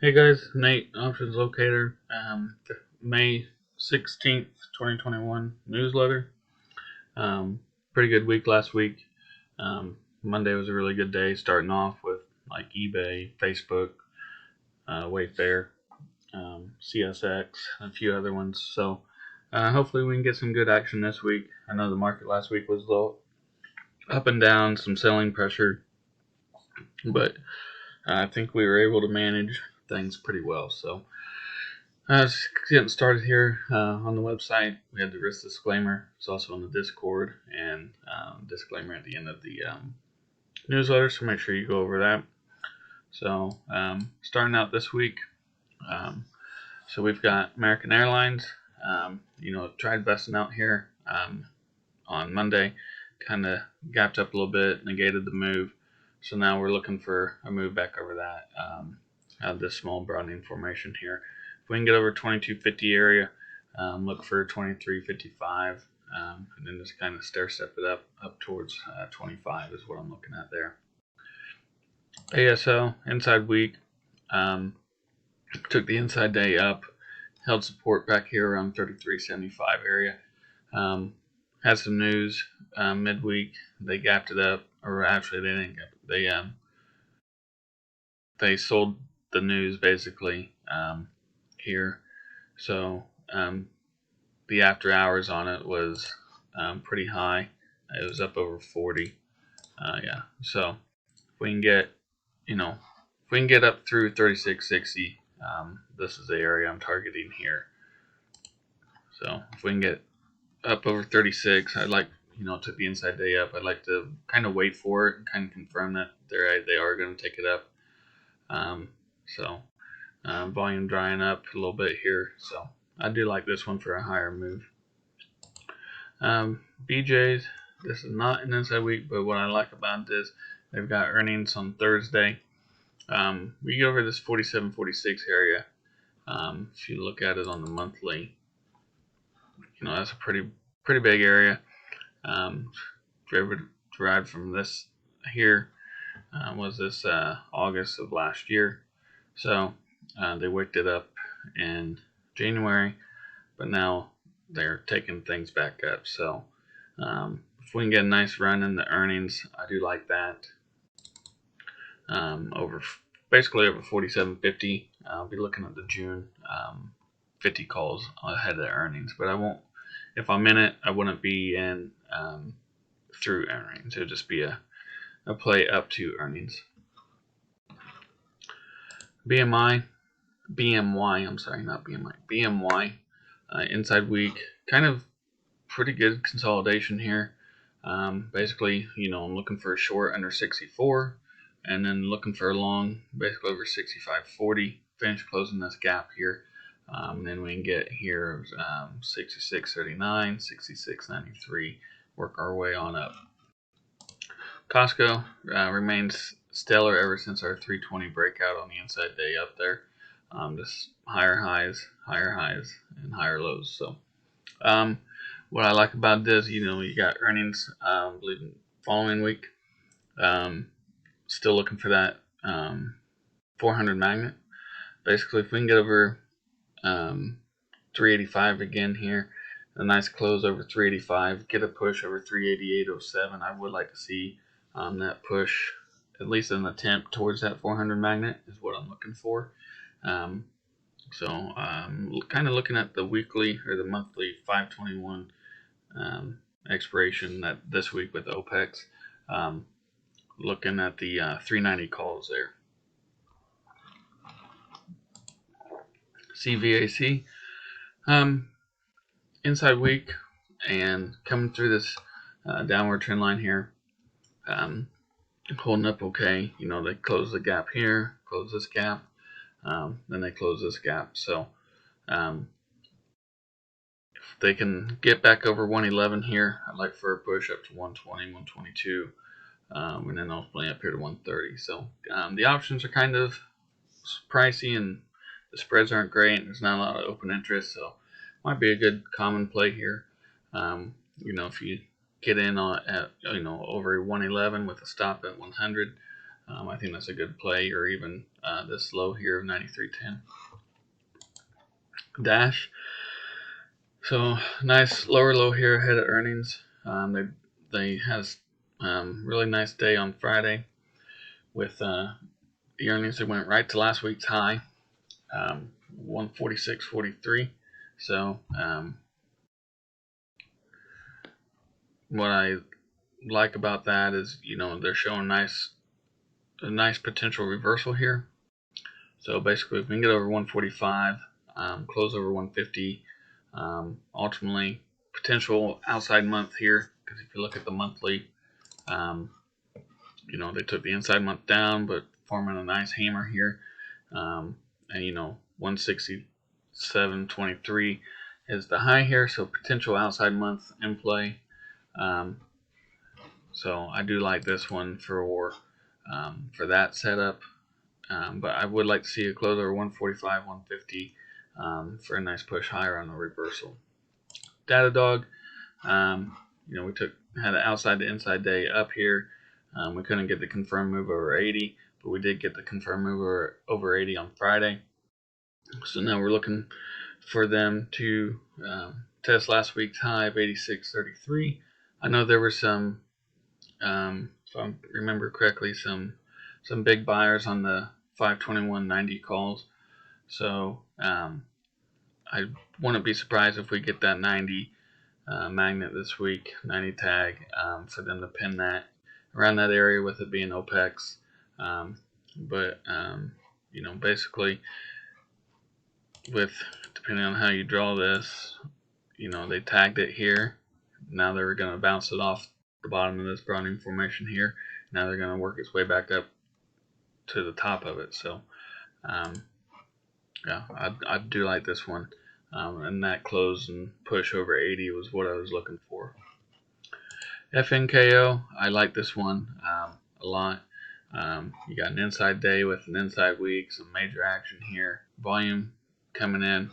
Hey guys, Nate, Options Locator, May 16th, 2021 newsletter. Um, Pretty good week last week. Monday was a really good day, starting off with like eBay, Facebook, Wayfair, CSX, and a few other ones. So hopefully we can get some good action this week. I know the market last week was a little up and down, some selling pressure, but I think we were able to manage things pretty well. So just getting started here on the website, we have the risk disclaimer. It's also in the Discord and disclaimer at the end of the newsletter, so make sure you go over that. So starting out this week, so we've got American Airlines. Tried busting out here on Monday, kind of gapped up a little bit, negated the move. So now we're looking for a move back over that. This small broadening formation here. If we can get over 2250 area, look for 2355, and then just kind of stair step it up towards 25 is what I'm looking at there. ASL inside week, took the inside day up, held support back here around 3375 area. Had some news midweek. They gapped it up, or actually they didn't gap it. They sold the news basically here. So the after hours on it was pretty high. It was up over 40. Yeah. So if we can get, if we can get up through 3660, this is the area I'm targeting here. So if we can get up over 36, I'd like, took the inside day up. I'd like to kind of wait for it and kind of confirm that they are going to take it up. Volume drying up a little bit here, so I do like this one for a higher move. BJ's, this is not an inside week, but what I like about this, they've got earnings on Thursday. We go over this 47-46 area. If you look at it on the monthly, that's a pretty big area. Derived from this here was this August of last year. So they wicked it up in January, but now they're taking things back up. So if we can get a nice run in the earnings, I do like that. Basically over 47.50. I'll be looking at the June 50 calls ahead of the earnings, but I won't. If I'm in it, I wouldn't be in through earnings. It would just be a play up to earnings. BMY, I'm sorry, not BMI. BMY, inside week, kind of pretty good consolidation here. Basically, I'm looking for a short under 64, and then looking for a long, basically over 65.40. Finish closing this gap here. Then we can get here 66.39, 66.93. Work our way on up. Costco remains stellar ever since our 320 breakout on the inside day up there. Just higher highs, and higher lows. So what I like about this, you got earnings, I believe, following week. Still looking for that 400 magnet. Basically, if we can get over 385 again here, a nice close over 385, get a push over 388.07. I would like to see that push, at least an attempt towards that 400 magnet is what I'm looking for. So kind of looking at the weekly or the monthly 521 expiration that this week with OPEX. Looking at the 390 calls there. CVAC, inside week and coming through this downward trend line here. Holding up okay. They close the gap here, close this gap, then they close this gap. So if they can get back over 111 here, I'd like for a push up to 120, 122, and then ultimately up here to 130. So the options are kind of pricey and the spreads aren't great. There's not a lot of open interest, so might be a good common play here. If you get in at over 111 with a stop at 100, I think that's a good play, or even this low here of 93.10. Dash. So nice lower low here ahead of earnings. They had a really nice day on Friday with the earnings that went right to last week's high, 146.43. So what I like about that is, they're showing a nice potential reversal here. So basically, if we can get over 145, close over 150, ultimately potential outside month here, because if you look at the monthly, they took the inside month down, but forming a nice hammer here, and 167.23 is the high here, so potential outside month in play. So I do like this one for that setup. But I would like to see a close over 145, 150 for a nice push higher on the reversal. Datadog, we had an outside to inside day up here. We couldn't get the confirmed move over 80, but we did get the confirmed move over 80 on Friday. So now we're looking for them to test last week's high of 86.33. I know there were some, if I remember correctly, some big buyers on the 521.90 calls. So I wouldn't be surprised if we get that 90 magnet this week, 90 tag, for them to pin that around that area with it being OPEX. Basically, depending on how you draw this, they tagged it here. Now they're going to bounce it off the bottom of this Browning formation here. Now they're going to work its way back up to the top of it. So I do like this one, and that close and push over 80 was what I was looking for. FNKO, I like this one a lot. You got an inside day with an inside week, some major action here, volume coming in.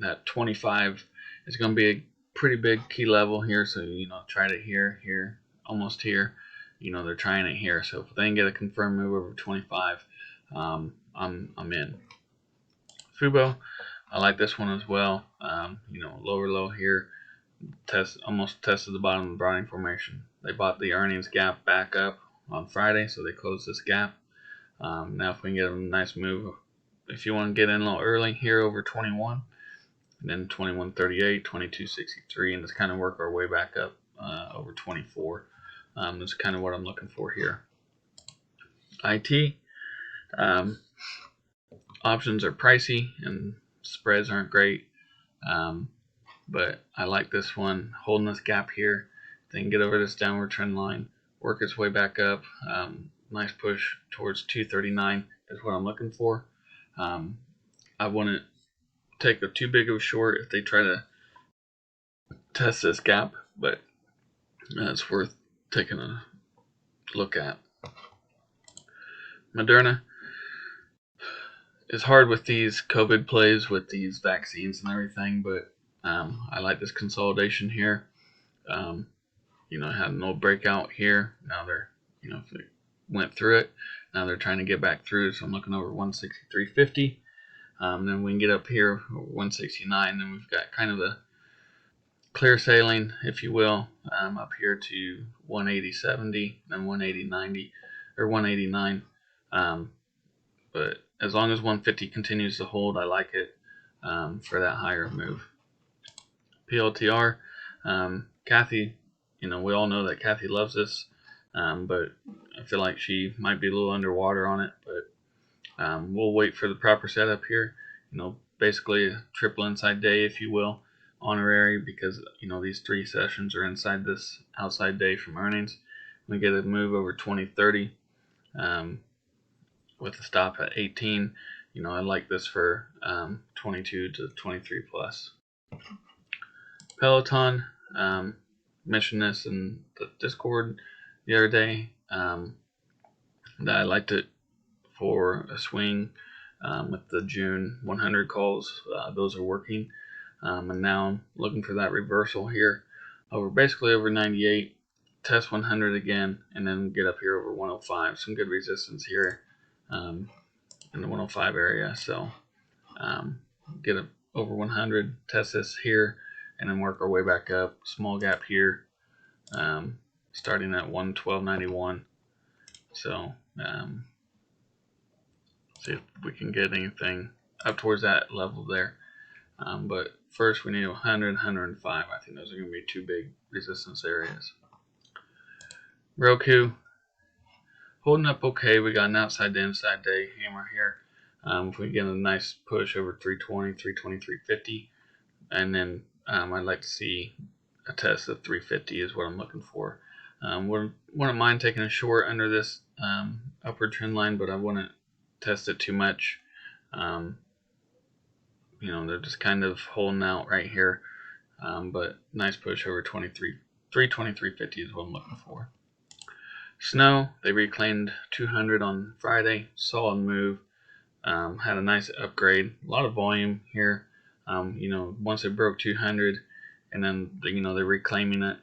That 25 is going to be a pretty big key level here, so try it here, almost here. They're trying it here, so if they can get a confirmed move over 25, I'm in. Fubo, I like this one as well. Lower low here, almost tested the bottom of the Browning formation. They bought the earnings gap back up on Friday, so they closed this gap. Now if we can get a nice move, if you want to get in a little early here over 21, and then 21.38, 22.63, and just kind of work our way back up over 24. That's kind of what I'm looking for here. IT, options are pricey and spreads aren't great, but I like this one, holding this gap here. They can get over this downward trend line, work its way back up. Nice push towards 239 is what I'm looking for. I wouldn't take too big of a short if they try to test this gap, but it's worth taking a look at. Moderna. It's hard with these COVID plays with these vaccines and everything, but I like this consolidation here. Had an old breakout here. Now they're, if they went through it, now they're trying to get back through. So I'm looking over 163.50. Then we can get up here 169. Then we've got kind of a clear sailing, if you will, up here to 180.70, then 180.90 or 189. But as long as 150 continues to hold, I like it for that higher move. PLTR, Kathy, we all know that Kathy loves this, but I feel like she might be a little underwater on it. But we'll wait for the proper setup here. Basically a triple inside day, if you will, honorary, because these 3 sessions are inside this outside day from earnings. We get a move over 2030. With a stop at 18, I like this for 22 to 23 plus. Peloton, mentioned this in the Discord the other day, that I liked it for a swing with the June 100 calls. Those are working, and now I'm looking for that reversal here basically over 98 test 100 again, and then get up here over 105. Some good resistance here in the 105 area. So get up over 100, test this here, and then work our way back up. Small gap here, starting at 112.91. So see if we can get anything up towards that level there. But first we need 100, 105. I think those are going to be two big resistance areas. Roku, holding up okay. We got an outside to inside day hammer here. If we get a nice push over 320, 320, 350, and then I'd like to see a test of 350 is what I'm looking for. Wouldn't mind taking a short under this upward trend line, but I wouldn't test it too much. They're just kind of holding out right here, but nice push over 320, 350 is what I'm looking for. Snow, they reclaimed 200 on Friday, solid move, had a nice upgrade, a lot of volume here. Once it broke 200, and then they're reclaiming it.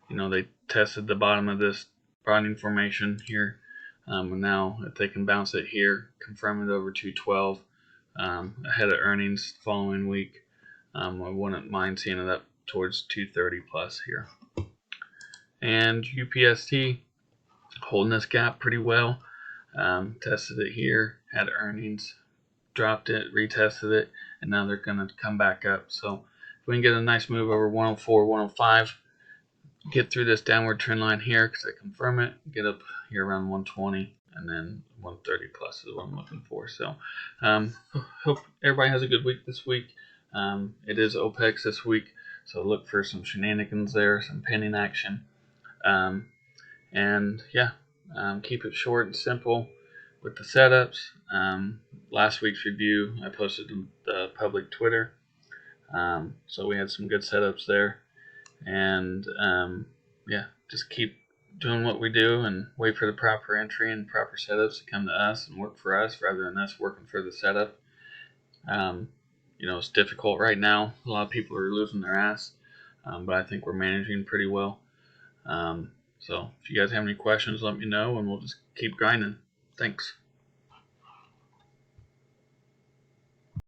They tested the bottom of this broadening formation here, and now if they can bounce it here, confirm it over 212 ahead of earnings following week, I wouldn't mind seeing it up towards 230 plus here. And UPST holding this gap pretty well. Tested it here, had earnings, dropped it, retested it, and now they're going to come back up. So if we can get a nice move over 104, 105, get through this downward trend line here because I confirm it, get up here around 120, and then 130 plus is what I'm looking for. So hope everybody has a good week this week. It is OPEX this week, so look for some shenanigans there, some pending action. Keep it short and simple with the setups. Last week's review I posted to the public Twitter, so we had some good setups there, and just keep doing what we do and wait for the proper entry and proper setups to come to us and work for us rather than us working for the setup. It's difficult right now. A lot of people are losing their ass, but I think we're managing pretty well. So if you guys have any questions, let me know, and we'll just keep grinding. Thanks.